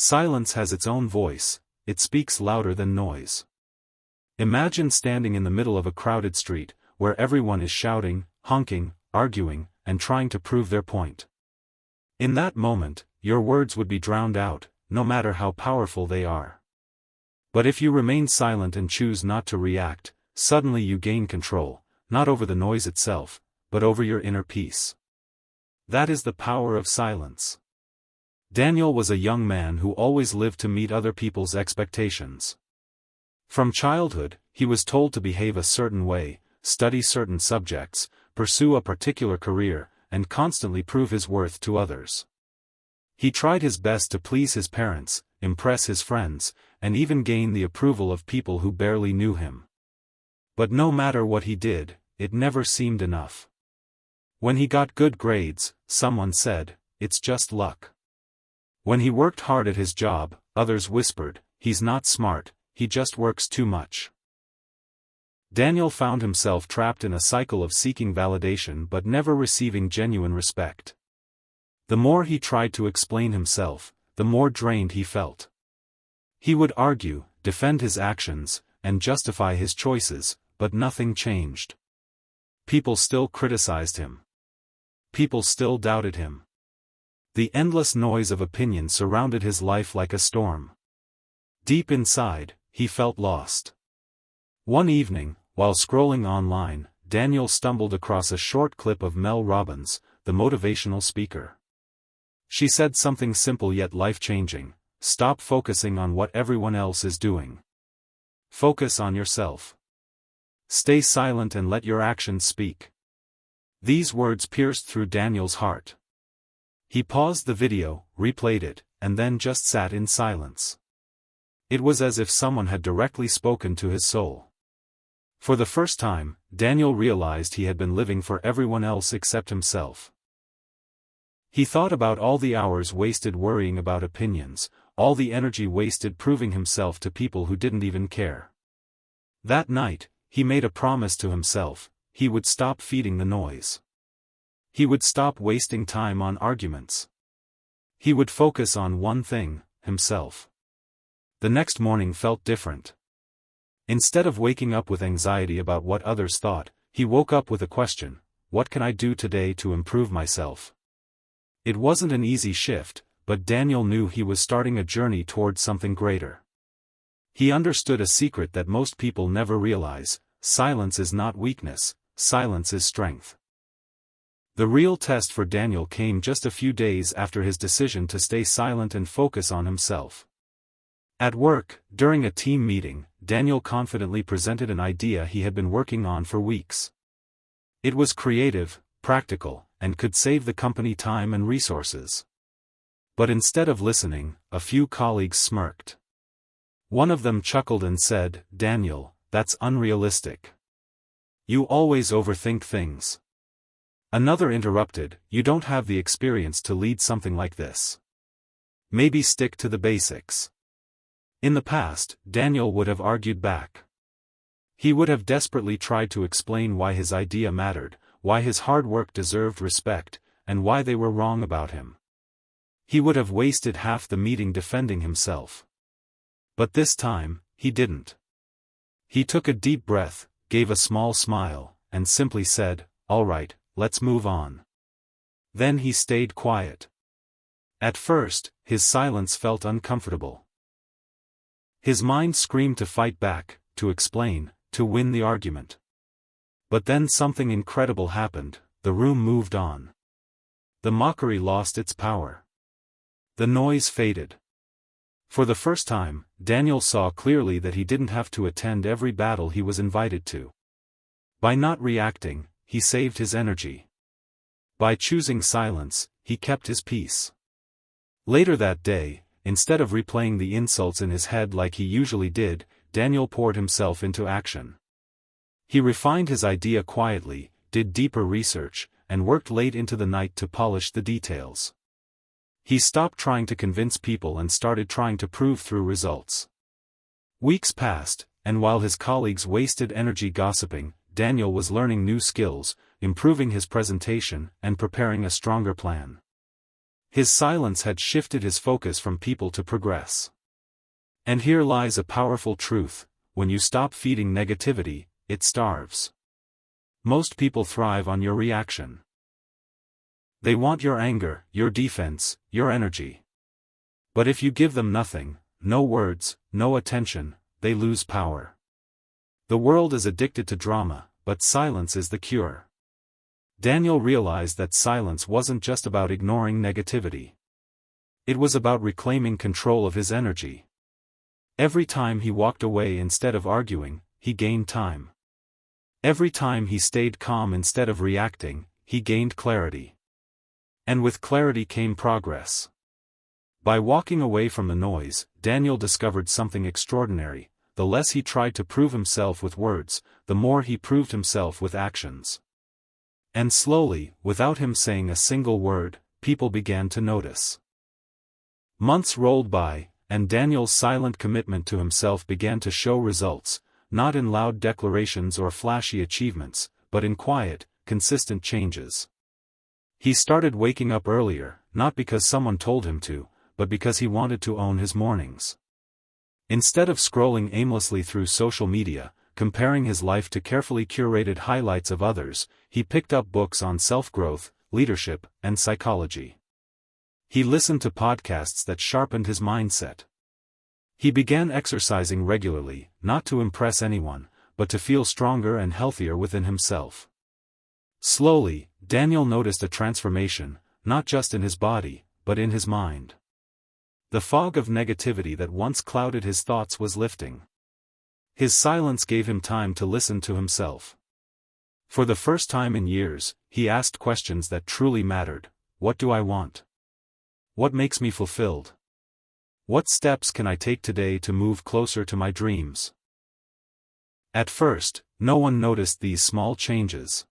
Silence has its own voice, it speaks louder than noise. Imagine standing in the middle of a crowded street, where everyone is shouting, honking, arguing, and trying to prove their point. In that moment, your words would be drowned out, no matter how powerful they are. But if you remain silent and choose not to react, suddenly you gain control, not over the noise itself, but over your inner peace. That is the power of silence. Daniel was a young man who always lived to meet other people's expectations. From childhood, he was told to behave a certain way, study certain subjects, pursue a particular career, and constantly prove his worth to others. He tried his best to please his parents, impress his friends, and even gain the approval of people who barely knew him. But no matter what he did, it never seemed enough. When he got good grades, someone said, "It's just luck." When he worked hard at his job, others whispered, "He's not smart, he just works too much." Daniel found himself trapped in a cycle of seeking validation but never receiving genuine respect. The more he tried to explain himself, the more drained he felt. He would argue, defend his actions, and justify his choices, but nothing changed. People still criticized him. People still doubted him. The endless noise of opinion surrounded his life like a storm. Deep inside, he felt lost. One evening, while scrolling online, Daniel stumbled across a short clip of Mel Robbins, the motivational speaker. She said something simple yet life-changing: stop focusing on what everyone else is doing. Focus on yourself. Stay silent and let your actions speak. These words pierced through Daniel's heart. He paused the video, replayed it, and then just sat in silence. It was as if someone had directly spoken to his soul. For the first time, Daniel realized he had been living for everyone else except himself. He thought about all the hours wasted worrying about opinions, all the energy wasted proving himself to people who didn't even care. That night, he made a promise to himself: he would stop feeding the noise. He would stop wasting time on arguments. He would focus on one thing: himself. The next morning felt different. Instead of waking up with anxiety about what others thought, he woke up with a question: what can I do today to improve myself? It wasn't an easy shift, but Daniel knew he was starting a journey towards something greater. He understood a secret that most people never realize: silence is not weakness, silence is strength. The real test for Daniel came just a few days after his decision to stay silent and focus on himself. At work, during a team meeting, Daniel confidently presented an idea he had been working on for weeks. It was creative, practical, and could save the company time and resources. But instead of listening, a few colleagues smirked. One of them chuckled and said, "Daniel, that's unrealistic. You always overthink things." Another interrupted, "You don't have the experience to lead something like this. Maybe stick to the basics." In the past, Daniel would have argued back. He would have desperately tried to explain why his idea mattered, why his hard work deserved respect, and why they were wrong about him. He would have wasted half the meeting defending himself. But this time, he didn't. He took a deep breath, gave a small smile, and simply said, "All right, let's move on." Then he stayed quiet. At first, his silence felt uncomfortable. His mind screamed to fight back, to explain, to win the argument. But then something incredible happened: the room moved on. The mockery lost its power. The noise faded. For the first time, Daniel saw clearly that he didn't have to attend every battle he was invited to. By not reacting, he saved his energy. By choosing silence, he kept his peace. Later that day, instead of replaying the insults in his head like he usually did, Daniel poured himself into action. He refined his idea quietly, did deeper research, and worked late into the night to polish the details. He stopped trying to convince people and started trying to prove through results. Weeks passed, and while his colleagues wasted energy gossiping, Daniel was learning new skills, improving his presentation, and preparing a stronger plan. His silence had shifted his focus from people to progress. And here lies a powerful truth: when you stop feeding negativity, it starves. Most people thrive on your reaction. They want your anger, your defense, your energy. But if you give them nothing, no words, no attention, they lose power. The world is addicted to drama, but silence is the cure. Daniel realized that silence wasn't just about ignoring negativity. It was about reclaiming control of his energy. Every time he walked away instead of arguing, he gained time. Every time he stayed calm instead of reacting, he gained clarity. And with clarity came progress. By walking away from the noise, Daniel discovered something extraordinary: the less he tried to prove himself with words, the more he proved himself with actions. And slowly, without him saying a single word, people began to notice. Months rolled by, and Daniel's silent commitment to himself began to show results, not in loud declarations or flashy achievements, but in quiet, consistent changes. He started waking up earlier, not because someone told him to, but because he wanted to own his mornings. Instead of scrolling aimlessly through social media, comparing his life to carefully curated highlights of others, he picked up books on self-growth, leadership, and psychology. He listened to podcasts that sharpened his mindset. He began exercising regularly, not to impress anyone, but to feel stronger and healthier within himself. Slowly, Daniel noticed a transformation, not just in his body, but in his mind. The fog of negativity that once clouded his thoughts was lifting. His silence gave him time to listen to himself. For the first time in years, he asked questions that truly mattered: what do I want? What makes me fulfilled? What steps can I take today to move closer to my dreams? At first, no one noticed these small changes.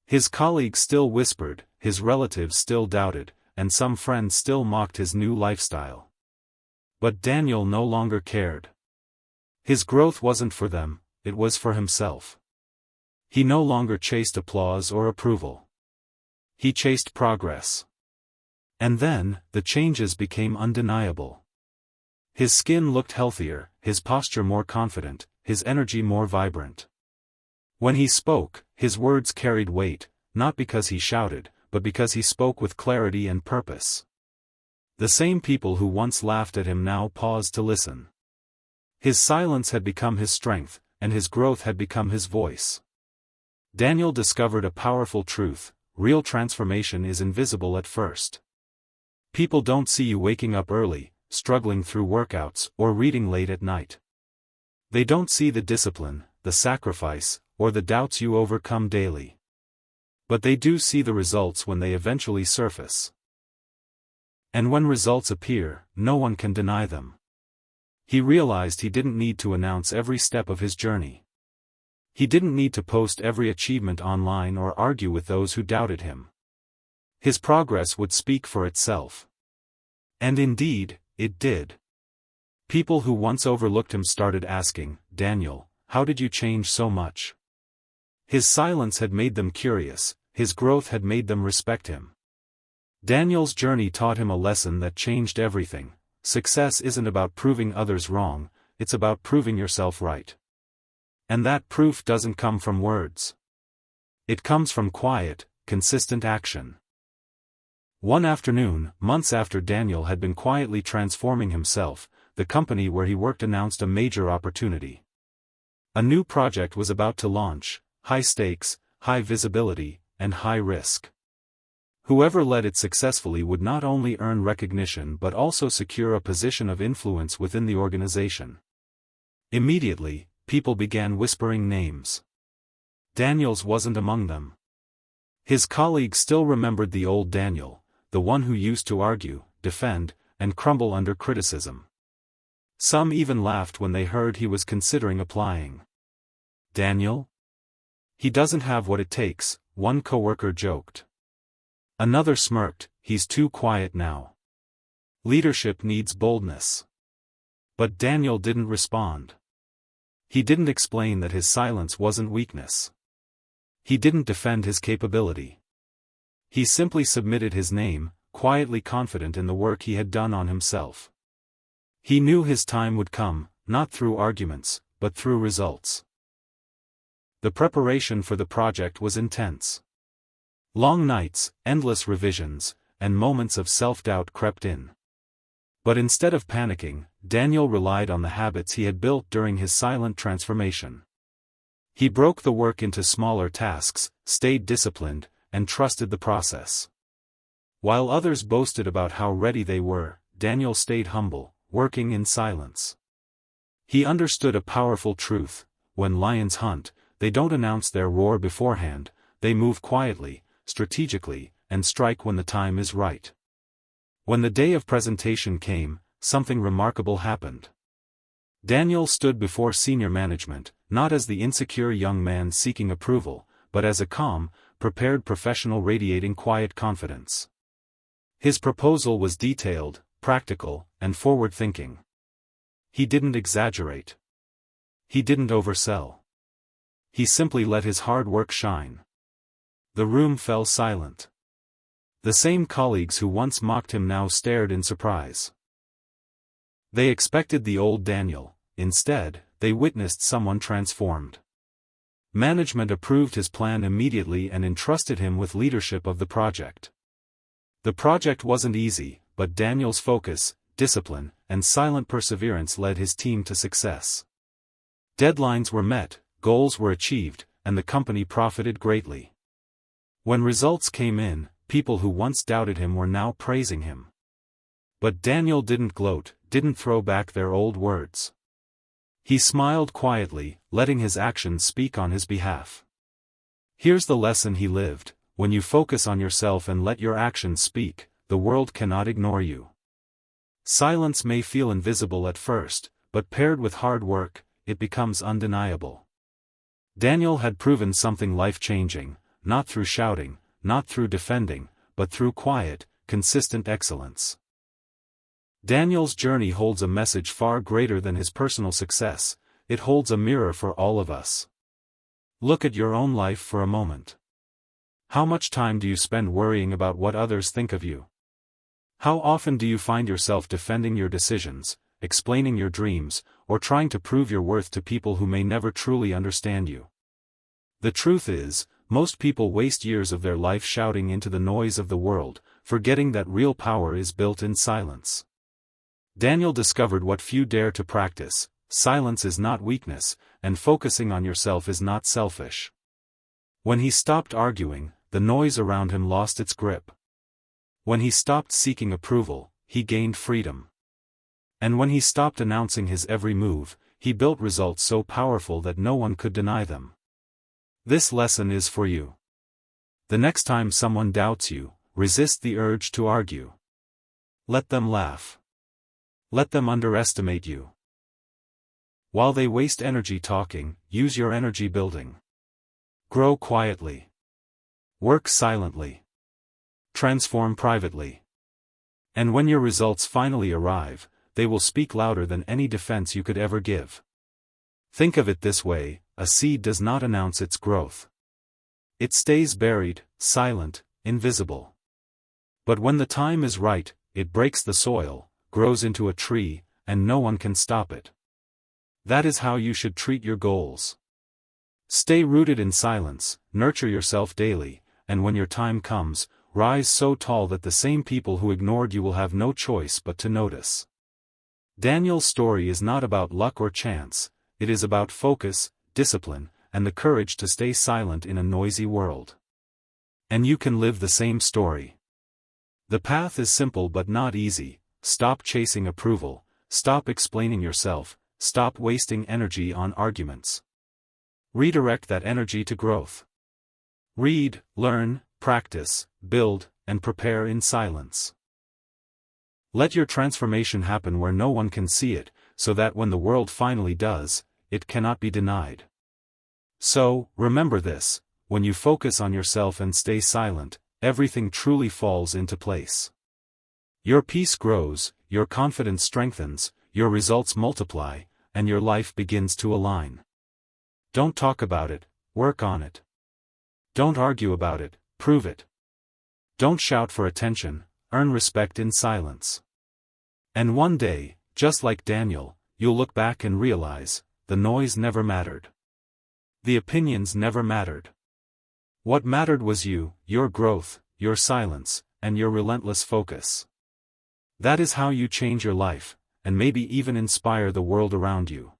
His colleagues still whispered, his relatives still doubted, and some friends still mocked his new lifestyle. But Daniel no longer cared. His growth wasn't for them, it was for himself. He no longer chased applause or approval. He chased progress. And then, the changes became undeniable. His skin looked healthier, his posture more confident, his energy more vibrant. When he spoke, his words carried weight, not because he shouted, but because he spoke with clarity and purpose. The same people who once laughed at him now paused to listen. His silence had become his strength, and his growth had become his voice. Daniel discovered a powerful truth: real transformation is invisible at first. People don't see you waking up early, struggling through workouts, or reading late at night. They don't see the discipline, the sacrifice, or the doubts you overcome daily. But they do see the results when they eventually surface. And when results appear, no one can deny them. He realized he didn't need to announce every step of his journey. He didn't need to post every achievement online or argue with those who doubted him. His progress would speak for itself. And indeed, it did. People who once overlooked him started asking, "Daniel, how did you change so much?" His silence had made them curious, his growth had made them respect him. Daniel's journey taught him a lesson that changed everything: success isn't about proving others wrong, it's about proving yourself right. And that proof doesn't come from words. It comes from quiet, consistent action. One afternoon, months after Daniel had been quietly transforming himself, the company where he worked announced a major opportunity. A new project was about to launch: high stakes, high visibility, and high risk. Whoever led it successfully would not only earn recognition but also secure a position of influence within the organization. Immediately, people began whispering names. Daniel's wasn't among them. His colleagues still remembered the old Daniel, the one who used to argue, defend, and crumble under criticism. Some even laughed when they heard he was considering applying. "Daniel? He doesn't have what it takes," one coworker joked. Another smirked, "He's too quiet now. Leadership needs boldness." But Daniel didn't respond. He didn't explain that his silence wasn't weakness. He didn't defend his capability. He simply submitted his name, quietly confident in the work he had done on himself. He knew his time would come, not through arguments, but through results. The preparation for the project was intense. Long nights, endless revisions, and moments of self-doubt crept in. But instead of panicking, Daniel relied on the habits he had built during his silent transformation. He broke the work into smaller tasks, stayed disciplined, and trusted the process. While others boasted about how ready they were, Daniel stayed humble, working in silence. He understood a powerful truth: when lions hunt, they don't announce their roar beforehand, they move quietly, strategically, and strike when the time is right. When the day of presentation came, something remarkable happened. Daniel stood before senior management, not as the insecure young man seeking approval, but as a calm, prepared professional radiating quiet confidence. His proposal was detailed, practical, and forward-thinking. He didn't exaggerate. He didn't oversell. He simply let his hard work shine. The room fell silent. The same colleagues who once mocked him now stared in surprise. They expected the old Daniel; instead, they witnessed someone transformed. Management approved his plan immediately and entrusted him with leadership of the project. The project wasn't easy, but Daniel's focus, discipline, and silent perseverance led his team to success. Deadlines were met, goals were achieved, and the company profited greatly. When results came in, people who once doubted him were now praising him. But Daniel didn't gloat, didn't throw back their old words. He smiled quietly, letting his actions speak on his behalf. Here's the lesson he lived: when you focus on yourself and let your actions speak, the world cannot ignore you. Silence may feel invisible at first, but paired with hard work, it becomes undeniable. Daniel had proven something life-changing, not through shouting, not through defending, but through quiet, consistent excellence. Daniel's journey holds a message far greater than his personal success. It holds a mirror for all of us. Look at your own life for a moment. How much time do you spend worrying about what others think of you? How often do you find yourself defending your decisions, explaining your dreams, or trying to prove your worth to people who may never truly understand you? The truth is, most people waste years of their life shouting into the noise of the world, forgetting that real power is built in silence. Daniel discovered what few dare to practice: silence is not weakness, and focusing on yourself is not selfish. When he stopped arguing, the noise around him lost its grip. When he stopped seeking approval, he gained freedom. And when he stopped announcing his every move, he built results so powerful that no one could deny them. This lesson is for you. The next time someone doubts you, resist the urge to argue. Let them laugh. Let them underestimate you. While they waste energy talking, use your energy building. Grow quietly. Work silently. Transform privately. And when your results finally arrive, they will speak louder than any defense you could ever give. Think of it this way: a seed does not announce its growth. It stays buried, silent, invisible. But when the time is right, it breaks the soil, grows into a tree, and no one can stop it. That is how you should treat your goals. Stay rooted in silence, nurture yourself daily, and when your time comes, rise so tall that the same people who ignored you will have no choice but to notice. Daniel's story is not about luck or chance. It is about focus, discipline, and the courage to stay silent in a noisy world. And you can live the same story. The path is simple but not easy. Stop chasing approval, stop explaining yourself, stop wasting energy on arguments. Redirect that energy to growth. Read, learn, practice, build, and prepare in silence. Let your transformation happen where no one can see it, so that when the world finally does, it cannot be denied. So, remember this: when you focus on yourself and stay silent, everything truly falls into place. Your peace grows, your confidence strengthens, your results multiply, and your life begins to align. Don't talk about it, work on it. Don't argue about it, prove it. Don't shout for attention, earn respect in silence. And one day, just like Daniel, you'll look back and realize, the noise never mattered. The opinions never mattered. What mattered was you, your growth, your silence, and your relentless focus. That is how you change your life, and maybe even inspire the world around you.